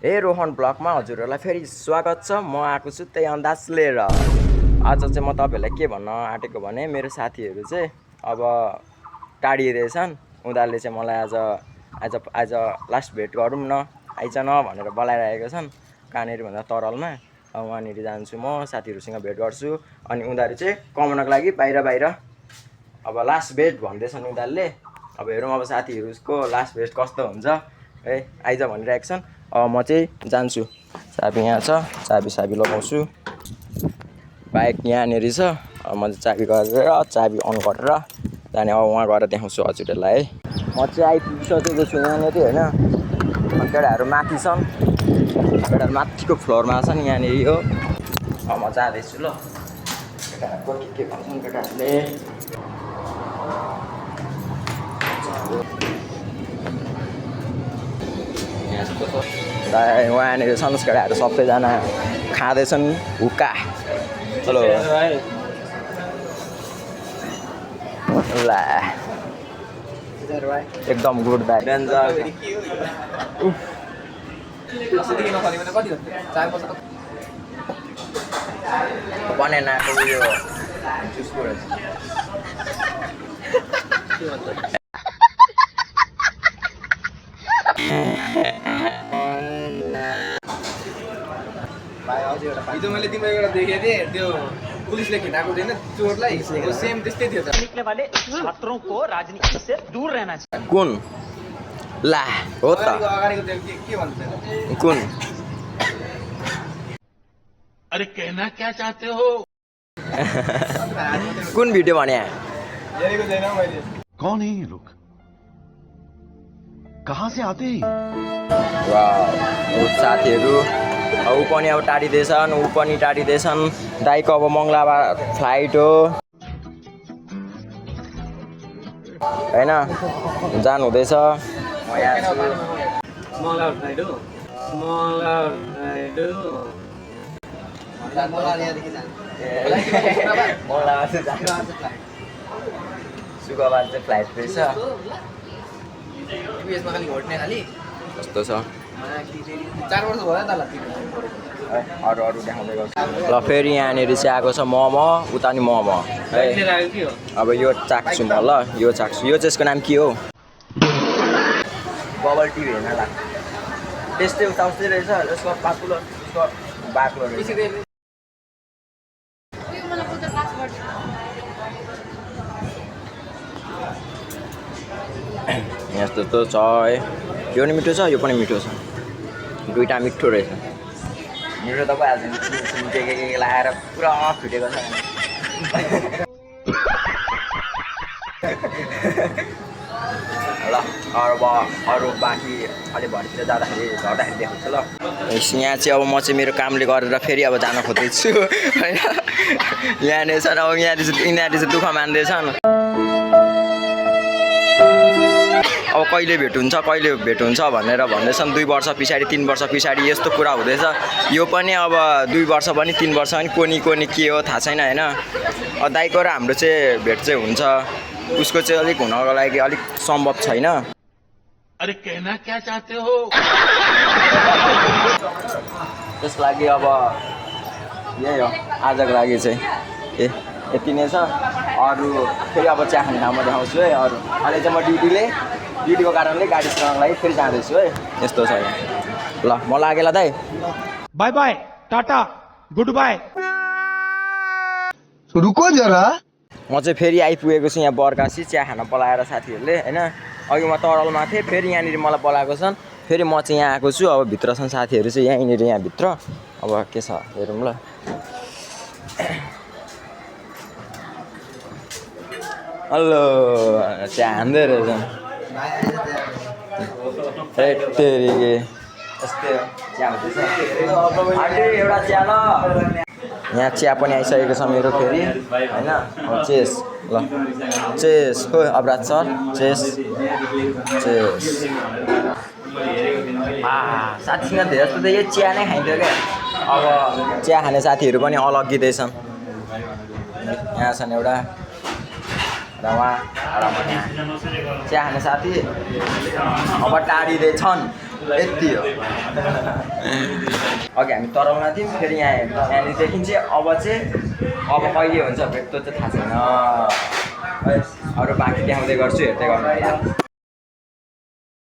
हे रोहन ब्लगमा हजुरहरूलाई फेरि स्वागत छ। म आएको छु त्यही अन्दाज लिएर। आज चाहिँ म तपाईँहरूलाई के भन्न आँटेको भने मेरो साथीहरू चाहिँ अब टाढिरहेछन्। उनीहरूले चाहिँ मलाई आज लास्ट भेट गरौँ न आइज न भनेर बोलाइरहेको छन् कहाँनिर भन्दा तरलमा। अब वहाँनिर जान्छु म साथीहरूसँग भेट गर्छु। अनि उनीहरू चाहिँ कमाउनको लागि बाहिर अब लास्ट भेट भन्दैछन् उनीहरूले। अब हेरौँ अब साथीहरूको लास्ट भेट कस्तो हुन्छ है आइज भनिरहेको छन्। अब म चाहिँ जान्छु। चाबी यहाँ छ, चाबी लगाउँछु। बाइक यहाँनिर छ। अब म चाहिँ चाबी गरेर चाबी अन गरेर जाने। अब वहाँ गएर देखाउँछु हजुरहरूलाई है। म चाहिँ आइपुगिसकेको छु यहाँनिर होइन। अनि केटाहरू माथि छन्, केटाहरू माथिको फ्लोरमा छन् यहाँनिर हो। अब म जाँदैछु ल। केटाहरूको के भन्छन् केटाहरूले। वहाँनिर छन् केटाहरू सबैजना खाँदैछन् हुक्का। हेलो ल एकदम गुड बाई बनाएको उयो जुसको रहेछ। हिजो मैले तिम्रो एउटा देखेको थिएँ त्यो पुलिसले खिटाएको थिएन चोरलाई, सेम त्यस्तै थियो त। निकलने वाले छात्रों को राजनीति से दूर रहना चाहिए। कुन ला हो त अगाडिको त्यो के भन्छ कुन अरे कहना क्या चाहते हो? कुन भिडियो भने हेरेको छैन मैले। कौन है ये लोग? कहाँ से आते हैं? साथीहरू ऊ पनि अब टाढिँदैछन्, ऊ पनि टाढिँदैछन्। दाइको अब मङ्गलबार फ्लाइट हो होइन, जानु हुँदैछ। म यहाँ छु। शुक्रबार चाहिँ फ्लाइट रहेछ। यसमा खालि घोट्ने खालि कस्तो छ 4 वर्ष भयो त ल। अरू देखाउँदै गर्छु ल। फेरि यहाँनिर चाहिँ आएको छ मोमो, उता नि मोमो है। अब यो चाख्छु म ल, यो चाख्छु। यो चाहिँ यसको नाम के हो? बबल टी होइन ल, त्यस्तै उता उस्तै रहेछ। यसको पातलो, यसको बाक्लो रहेछ। यस्तो त छ है। यो पनि मिठो छ, यो पनि मिठो छ। दुइटा मिठो रहेछ। मिठो त भइहाल्छ के लगाएर पुरा फुटेको छ। ल अरू बाँकी अलिक भरेतिर झर्दाखेरि देखाउँछु ल। यहाँ चाहिँ अब म चाहिँ मेरो कामले गरेर फेरि अब जान खोज्दैछु होइन। यहाँनिर छन् अब यिनीहरू चाहिँ दुःख मान्दैछन्। अब कहिले भेट हुन्छ भनेर भन्दैछन्। 2 वर्ष पछाडि 3 वर्ष पछाडि यस्तो कुरा हुँदैछ। यो पनि अब 2 वर्ष पनि 3 वर्ष पनि कोनी के हो थाहा छैन होइन। दाइको र हाम्रो चाहिँ भेट चाहिँ हुन्छ, उसको चाहिँ अलिक हुनको लागि अलिक सम्भव छैन। अरे कहना क्या चाहते हो? त्यस लागि अब यही हो आजको लागि चाहिँ। यति नै छ। अरू फेरि अब चिया खाने ठाउँमा देखाउँछु है। अरू अहिले चाहिँ म ड्युटीको कारणले गाडी चलाउनको लागि फेरि जाँदैछु है। यस्तो छ ल। म लागेँ ल दाइ। Bye bye, tata, goodbye. रुको जरा। म चाहिँ फेरि आइपुगेको छु यहाँ बरगासी चिया खान बोलाएर साथीहरूले होइन। अघि म तरलमा थिएँ, फेरि यहाँनिर मलाई बोलाएको छन्। फेरि म चाहिँ यहाँ आएको छु। अब भित्र छन् साथीहरू चाहिँ यहीँनिर यहाँभित्र। अब के छ हेरौँ ल। हेलो चिया हान्दै रहेछ। तेरिके यस्तै चिया हुँदैछ। एउटा चिया ल। यहाँ चिया पनि आइसकेको छ मेरो फेरि होइन। चेस ल, चेस हो अपराध सर। चेस साथीसँग धेरै जस्तो त यही चिया नै खाइन्थ्यो क्या। अब चिया खाने साथीहरू पनि अलग्गिँदैछन्। यहाँ छन् एउटा र उहाँ चिया खाने साथी अब टाढिँदैछन्। यति हो अघि हामी तराउमा थियौँ फेरि यहाँनिरदेखि चाहिँ अब कहिले हुन्छ भेट त्यो चाहिँ थाहा छैन अरू बाँकी देखाउँदै गर्छु हेर्दै गर्नु होला